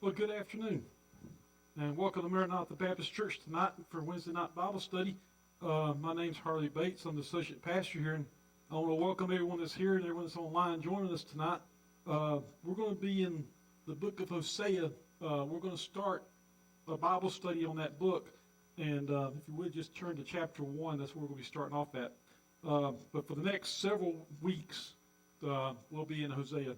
Well, good afternoon, and welcome to Maranatha Baptist Church tonight for Wednesday night Bible study. My name's Harley Bates. I'm the associate pastor here, and I want to welcome everyone that's here and everyone that's online joining us tonight. We're going to be in the book of Hosea. We're going to start a Bible study on that book, and if you would just turn to chapter 1, that's where we're going to be starting off at. But for the next several weeks, we'll be in Hosea.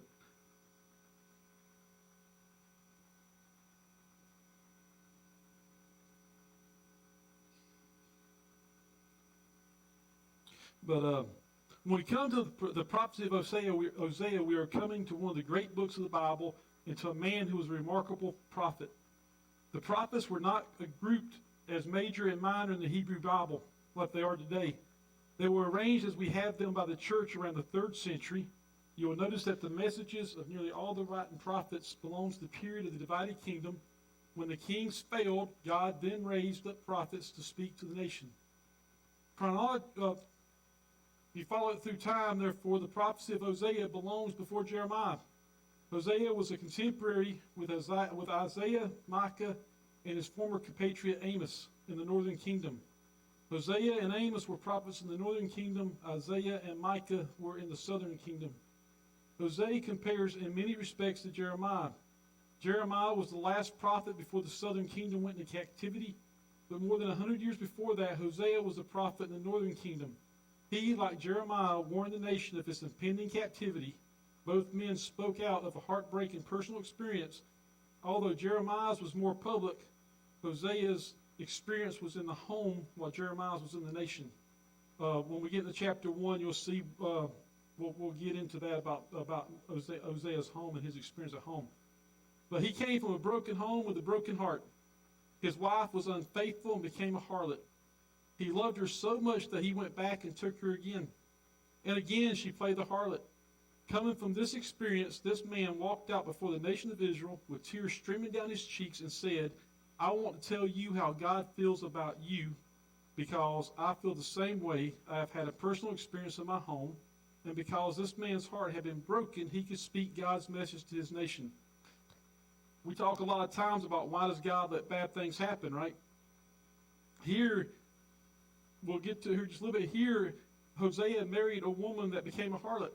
But when we come to the prophecy of Hosea, we are coming to one of the great books of the Bible and to a man who was a remarkable prophet. The prophets were not grouped as major and minor in the Hebrew Bible like they are today. They were arranged as we have them by the church around the 3rd century. You will notice that the messages of nearly all the writing prophets belong to the period of the divided kingdom. When the kings failed, God then raised up prophets to speak to the nation. You follow it through time, therefore, the prophecy of Hosea belongs before Jeremiah. Hosea was a contemporary with Isaiah, Micah, and his former compatriot Amos in the northern kingdom. Hosea and Amos were prophets in the northern kingdom. Isaiah and Micah were in the southern kingdom. Hosea compares in many respects to Jeremiah. Jeremiah was the last prophet before the southern kingdom went into captivity, but more than 100 years before that, Hosea was a prophet in the northern kingdom. He, like Jeremiah, warned the nation of its impending captivity. Both men spoke out of a heartbreaking personal experience. Although Jeremiah's was more public, Hosea's experience was in the home while Jeremiah's was in the nation. When we get into chapter 1, you'll see, we'll get into that about Hosea's home and his experience at home. But he came from a broken home with a broken heart. His wife was unfaithful and became a harlot. He loved her so much that he went back and took her again. And again, she played the harlot. Coming from this experience, this man walked out before the nation of Israel with tears streaming down his cheeks and said, I want to tell you how God feels about you because I feel the same way. I have had a personal experience in my home. And because this man's heart had been broken, he could speak God's message to his nation. We talk a lot of times about why does God let bad things happen, right? Here, we'll get to here just a little bit. Here, Hosea married a woman that became a harlot.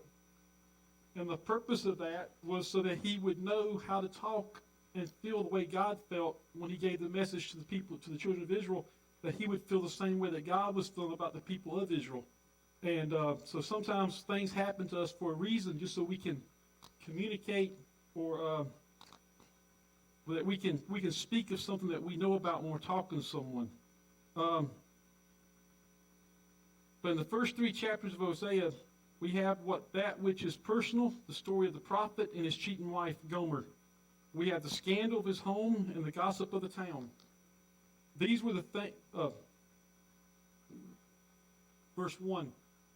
And the purpose of that was so that he would know how to talk and feel the way God felt when he gave the message to the people, to the children of Israel, that he would feel the same way that God was feeling about the people of Israel. And so sometimes things happen to us for a reason, just so we can communicate or that we can speak of something that we know about when we're talking to someone. But in the first 3 chapters of Hosea, we have that which is personal, the story of the prophet and his cheating wife, Gomer. We have the scandal of his home and the gossip of the town. These were the things. Verse 1.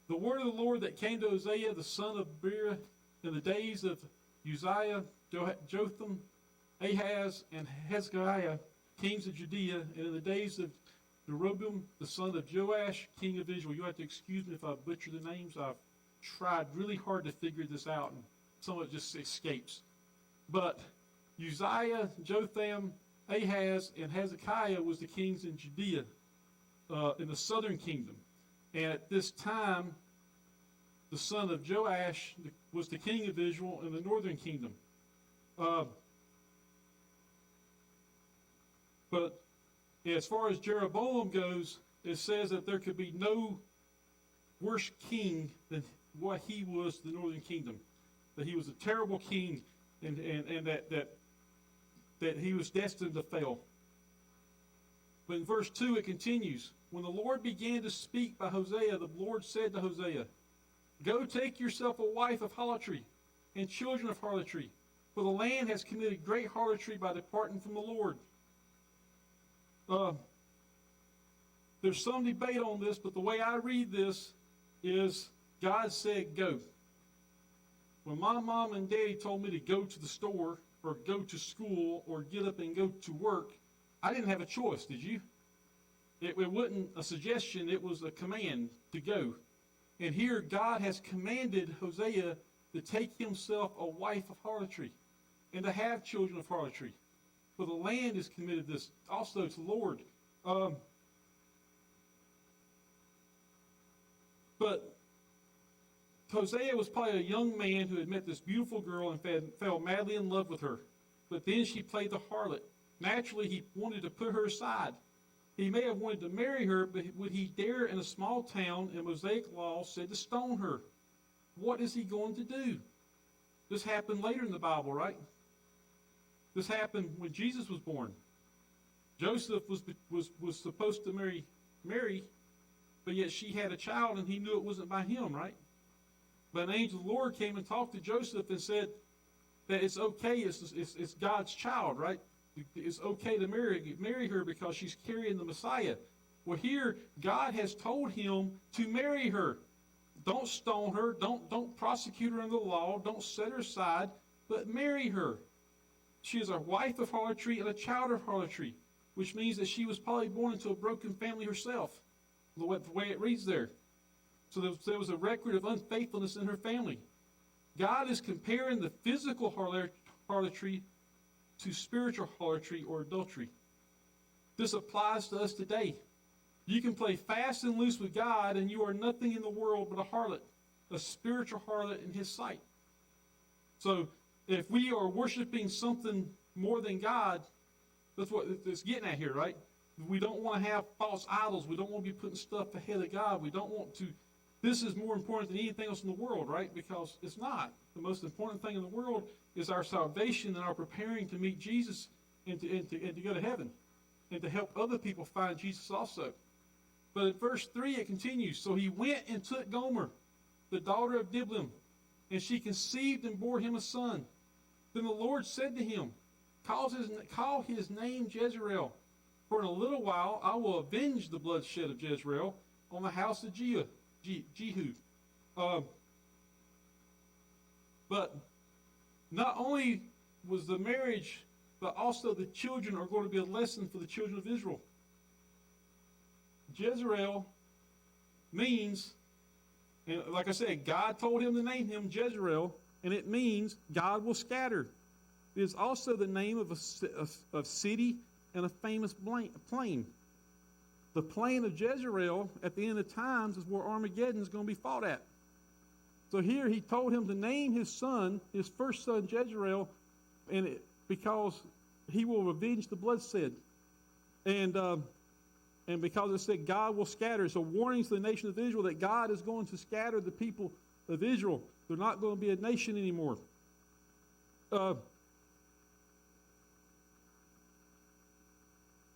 The word of the Lord that came to Hosea, the son of Beer, in the days of Uzziah, Jotham, Ahaz, and Hezekiah, kings of Judea, and in the days of Jeroboam, the son of Joash, king of Israel. You have to excuse me if I butcher the names. I've tried really hard to figure this out, and some of it just escapes. But Uzziah, Jotham, Ahaz, and Hezekiah was the kings in Judea, in the southern kingdom. And at this time, the son of Joash was the king of Israel in the northern kingdom. But as far as Jeroboam goes, it says that there could be no worse king than what he was to the northern kingdom. That he was a terrible king and that he was destined to fail. But in verse 2 it continues. When the Lord began to speak by Hosea, the Lord said to Hosea, Go take yourself a wife of harlotry and children of harlotry, for the land has committed great harlotry by departing from the Lord. There's some debate on this, but the way I read this is God said go. When my mom and daddy told me to go to the store or go to school or get up and go to work, I didn't have a choice, did you? It wasn't a suggestion, it was a command to go. And here God has commanded Hosea to take himself a wife of harlotry and to have children of harlotry. for the land has committed this also to the Lord. But Hosea was probably a young man who had met this beautiful girl and fell madly in love with her. But then she played the harlot. Naturally, he wanted to put her aside. He may have wanted to marry her, but would he dare in a small town, and Mosaic law said to stone her? What is he going to do? This happened later in the Bible, right? This happened when Jesus was born. Joseph was supposed to marry Mary, but yet she had a child, and he knew it wasn't by him, right? But an angel of the Lord came and talked to Joseph and said that it's okay, it's God's child, right? It's okay to marry her because she's carrying the Messiah. Well, here, God has told him to marry her. Don't stone her. Don't prosecute her under the law. Don't set her aside, but marry her. She is a wife of harlotry and a child of harlotry, which means that she was probably born into a broken family herself, the way it reads there. So there was a record of unfaithfulness in her family. God is comparing the physical harlotry to spiritual harlotry or adultery. This applies to us today. You can play fast and loose with God, and you are nothing in the world but a harlot, a spiritual harlot in his sight. So if we are worshiping something more than God, that's what it's getting at here, right? We don't want to have false idols. We don't want to be putting stuff ahead of God. We don't want to. This is more important than anything else in the world, right? Because it's not. The most important thing in the world is our salvation and our preparing to meet Jesus and to go to heaven and to help other people find Jesus also. But in verse 3 it continues. So he went and took Gomer, the daughter of Diblaim, and she conceived and bore him a son. Then the Lord said to him, call his name Jezreel, for in a little while I will avenge the bloodshed of Jezreel on the house of Jehu. But not only was the marriage, but also the children are going to be a lesson for the children of Israel. Jezreel means, and like I said, God told him to name him Jezreel, and it means God will scatter. It is also the name of a city and a famous plain. The plain of Jezreel at the end of times is where Armageddon is going to be fought at. So here he told him to name his son, his first son, Jezreel, because he will avenge the bloodshed. And because it said God will scatter. It's a warning to the nation of Israel that God is going to scatter the people of Israel. They're not going to be a nation anymore.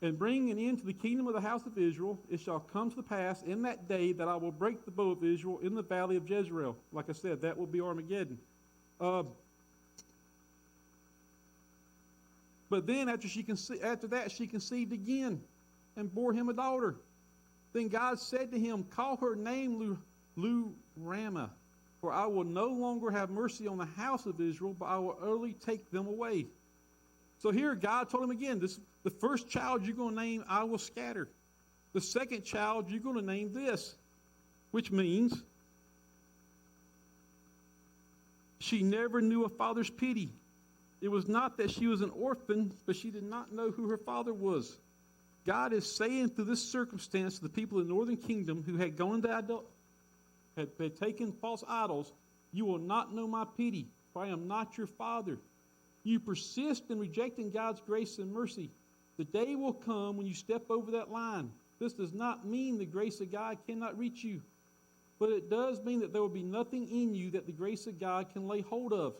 And bring an end to the kingdom of the house of Israel, it shall come to pass in that day that I will break the bow of Israel in the valley of Jezreel. Like I said, that will be Armageddon. But then after that she conceived again and bore him a daughter. Then God said to him, call her name Lu-Ramah, for I will no longer have mercy on the house of Israel, but I will utterly take them away. So here God told him again, the first child you're going to name, I will scatter. The second child you're going to name this, which means she never knew a father's pity. It was not that she was an orphan, but she did not know who her father was. God is saying through this circumstance to the people of the northern kingdom who had gone into had taken false idols, you will not know my pity, for I am not your father. You persist in rejecting God's grace and mercy. The day will come when you step over that line. This does not mean the grace of God cannot reach you, but it does mean that there will be nothing in you that the grace of God can lay hold of.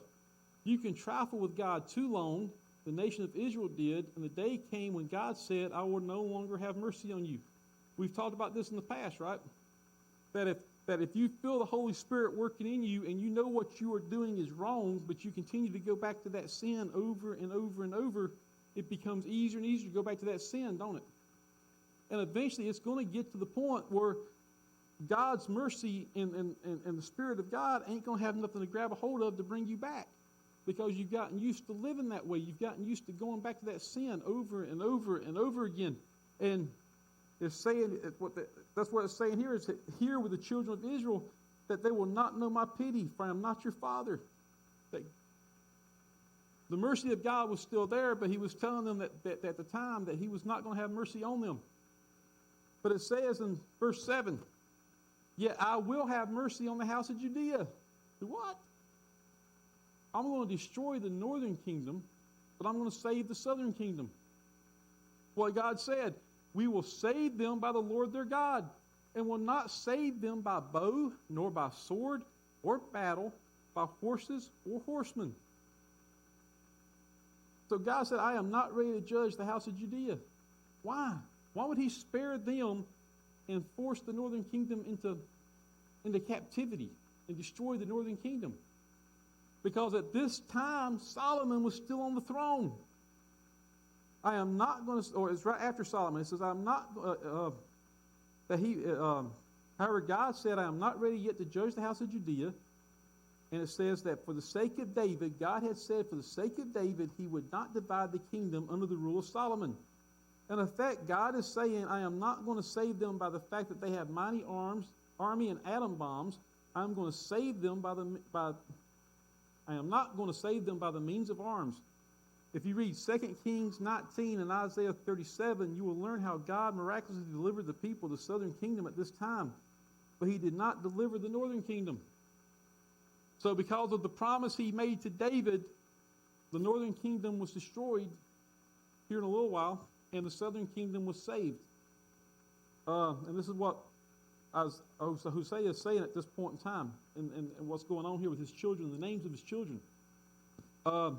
You can trifle with God too long. The nation of Israel did, and the day came when God said, I will no longer have mercy on you. We've talked about this in the past, right? That if you feel the Holy Spirit working in you and you know what you are doing is wrong, but you continue to go back to that sin over and over and over, it becomes easier and easier to go back to that sin, don't it? And eventually it's going to get to the point where God's mercy and the Spirit of God ain't going to have nothing to grab a hold of to bring you back, because you've gotten used to living that way. You've gotten used to going back to that sin over and over and over again. And it's saying, that's what it's saying here, is that here with the children of Israel, that they will not know my pity, for I am not your father. That The mercy of God was still there, but he was telling them that at the time that he was not going to have mercy on them. But it says in verse 7, yet I will have mercy on the house of Judea. What? I'm going to destroy the northern kingdom, but I'm going to save the southern kingdom. What God said, we will save them by the Lord their God, and will not save them by bow, nor by sword, or battle, by horses or horsemen. So God said, I am not ready to judge the house of Judea. Why? Why would he spare them and force the northern kingdom into captivity and destroy the northern kingdom? Because at this time, Solomon was still on the throne. I am not going to, or it's right after Solomon, it says, I am not, however, God said, I am not ready yet to judge the house of Judea. And it says that for the sake of David, God had said for the sake of David, he would not divide the kingdom under the rule of Solomon. In effect, God is saying, I am not going to save them by the fact that they have mighty army and atom bombs. I'm going to save them I am not going to save them by the means of arms. If you read 2 Kings 19 and Isaiah 37, you will learn how God miraculously delivered the people of the southern kingdom at this time. But he did not deliver the northern kingdom. So because of the promise he made to David, the northern kingdom was destroyed here in a little while, and the southern kingdom was saved. And this is what Hosea is saying at this point in time, and what's going on here with his children, the names of his children. Now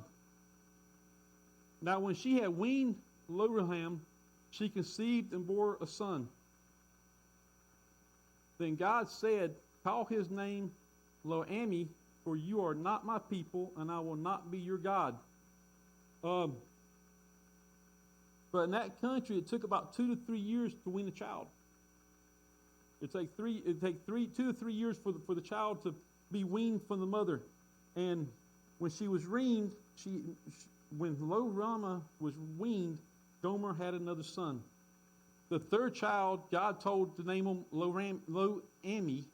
when she had weaned Loruham, she conceived and bore a son. Then God said, call his name Lo-Ammi, for you are not my people, and I will not be your God. But in that country, it took about 2 to 3 years to wean a child. It'd take 2 to 3 years for the child to be weaned from the mother. And when she was weaned, when Lo-Ruhamah was weaned, Gomer had another son. The third child, God told to name him Lo-Ammi,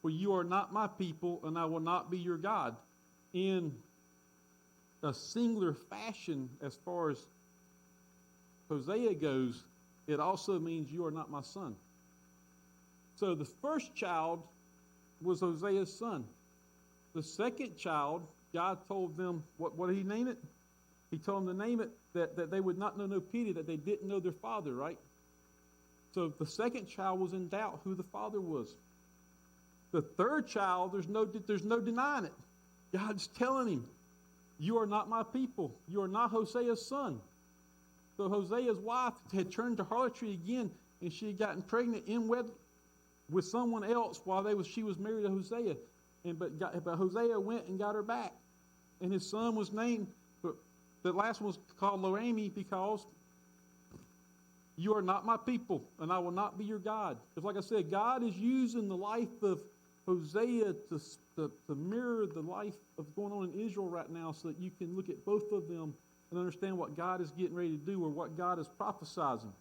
for you are not my people, and I will not be your God. In a singular fashion, as far as Hosea goes, it also means you are not my son. So the first child was Hosea's son. The second child, God told them, what did he name it? He told them to name it that they would not know no pity, that they didn't know their father, right? So the second child was in doubt who the father was. The third child, there's no denying it. God's telling him, you are not my people. You are not Hosea's son. So Hosea's wife had turned to harlotry again, and she had gotten pregnant in wedlock with someone else while she was married to Hosea. But Hosea went and got her back. And his son was named, but the last one was called Lo-Ammi, because you are not my people, and I will not be your God. Because like I said, God is using the life of Hosea to mirror the life of going on in Israel right now, so that you can look at both of them and understand what God is getting ready to do, or what God is prophesizing.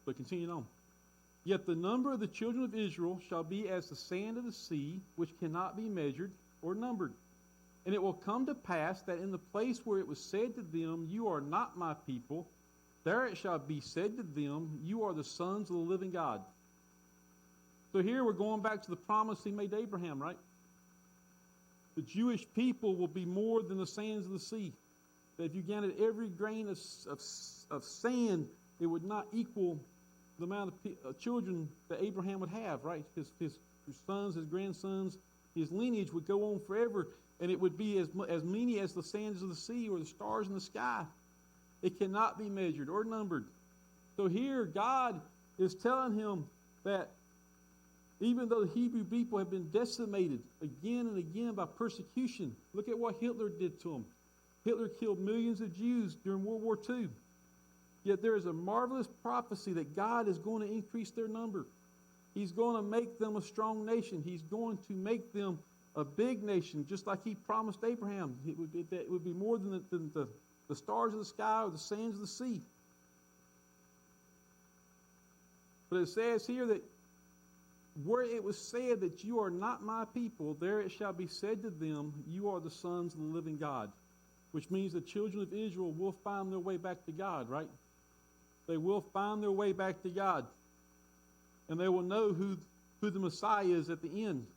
But continuing on. Yet the number of the children of Israel shall be as the sand of the sea, which cannot be measured or numbered. And it will come to pass that in the place where it was said to them, you are not my people, there it shall be said to them, you are the sons of the living God. So here we're going back to the promise he made to Abraham, right? The Jewish people will be more than the sands of the sea. That if you counted every grain of sand, it would not equal the amount of children that Abraham would have, right? His sons, his grandsons, his lineage would go on forever, and it would be as many as the sands of the sea or the stars in the sky. It cannot be measured or numbered. So here, God is telling him that even though the Hebrew people have been decimated again and again by persecution, look at what Hitler did to them. Hitler killed millions of Jews during World War II. Yet there is a marvelous prophecy that God is going to increase their number. He's going to make them a strong nation. He's going to make them a big nation, just like he promised Abraham. It would be more than the stars of the sky or the sands of the sea. But it says here that where it was said that you are not my people, there it shall be said to them, you are the sons of the living God. Which means the children of Israel will find their way back to God, right? They will find their way back to God. And they will know who the Messiah is at the end.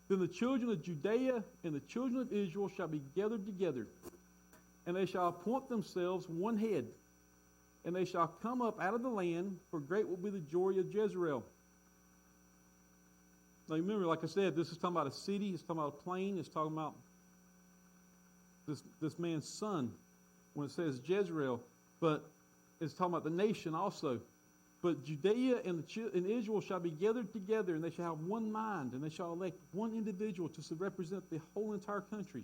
Then the children of Judea and the children of Israel shall be gathered together, and they shall appoint themselves one head, and they shall come up out of the land, for great will be the joy of Jezreel. Now remember, like I said, this is talking about a city, it's talking about a plain, it's talking about this man's son when it says Jezreel, but it's talking about the nation also. But Judea and Israel shall be gathered together, and they shall have one mind, and they shall elect one individual to represent the whole entire country.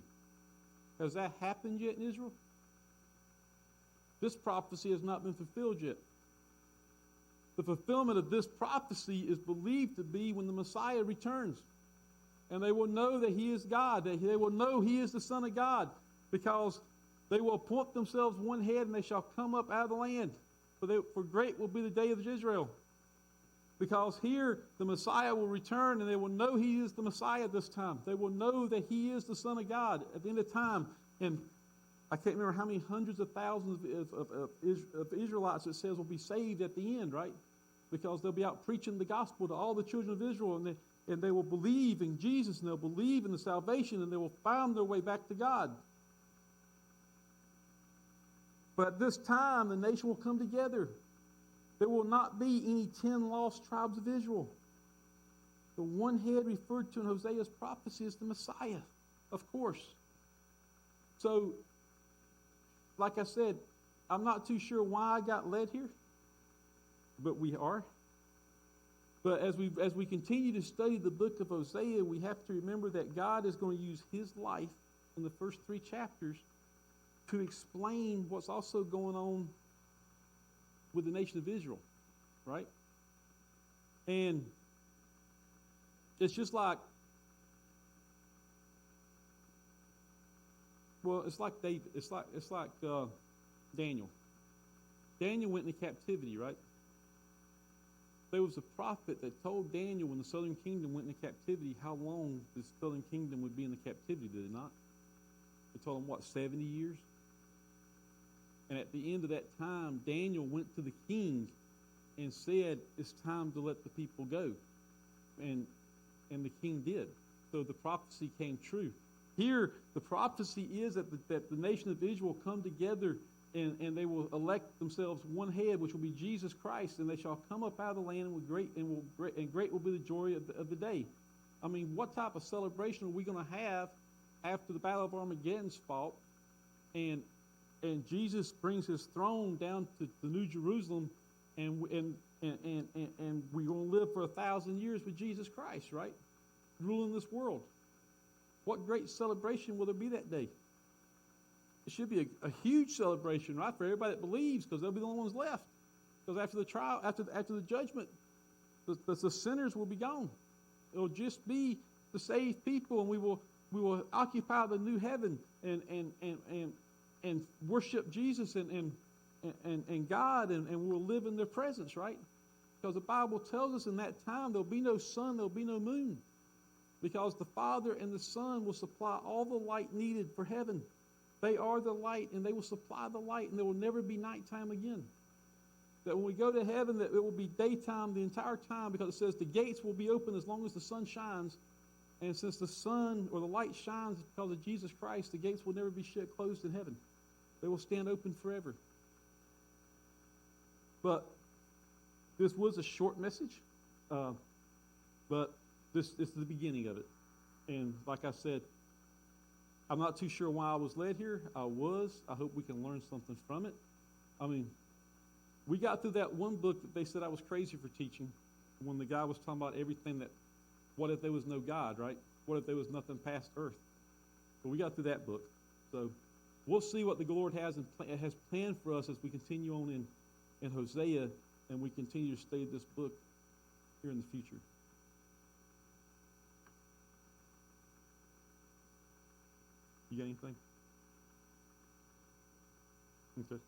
Has that happened yet in Israel? This prophecy has not been fulfilled yet. The fulfillment of this prophecy is believed to be when the Messiah returns. And they will know that he is God, that they will know he is the Son of God, because they will appoint themselves one head, and they shall come up out of the land. For great will be the day of Israel. Because here the Messiah will return, and they will know he is the Messiah this time. They will know that he is the Son of God at the end of time. And I can't remember how many hundreds of thousands of Israelites it says will be saved at the end, right? Because they'll be out preaching the gospel to all the children of Israel, and they will believe in Jesus, and they'll believe in the salvation, and they will find their way back to God. But at this time, the nation will come together. There will not be any 10 lost tribes of Israel. The one head referred to in Hosea's prophecy is the Messiah, of course. So, like I said, I'm not too sure why I got led here, but we are. But as we continue to study the book of Hosea, we have to remember that God is going to use his life in the first 3 chapters to explain what's also going on with the nation of Israel, right? And it's just like, well, it's like David. It's like Daniel. Daniel went into captivity, right? There was a prophet that told Daniel when the southern kingdom went into captivity how long the southern kingdom would be in the captivity, did it not? They told him, 70 years? And at the end of that time, Daniel went to the king and said, it's time to let the people go. And the king did. So the prophecy came true. Here, the prophecy is that the nation of Israel will come together and they will elect themselves one head, which will be Jesus Christ, and they shall come up out of the land, and great will be the joy of the day. I mean, what type of celebration are we going to have after the Battle of Armageddon's fought, and Jesus brings his throne down to the New Jerusalem, and we're going to live for 1,000 years with Jesus Christ, right? Ruling this world. What great celebration will there be that day? It should be a huge celebration, right, for everybody that believes, because they'll be the only ones left. Because after the trial, after the judgment, the sinners will be gone. It'll just be the saved people, and we will occupy the new heaven and worship Jesus and God, and we'll live in their presence, right? Because the Bible tells us in that time there'll be no sun, there'll be no moon. Because the Father and the Son will supply all the light needed for heaven. They are the light, and they will supply the light, and there will never be nighttime again. That when we go to heaven, that it will be daytime the entire time, because it says the gates will be open as long as the sun shines. And since the sun or the light shines because of Jesus Christ, the gates will never be closed in heaven. They will stand open forever. But this was a short message, but this is the beginning of it. And like I said, I'm not too sure why I was led here. I hope we can learn something from it. I mean, we got through that one book that they said I was crazy for teaching, when the guy was talking about everything that, what if there was no God, right? What if there was nothing past earth? But we got through that book. So we'll see what the Lord has planned for us as we continue on in Hosea, and we continue to study this book here in the future. You got anything? Okay.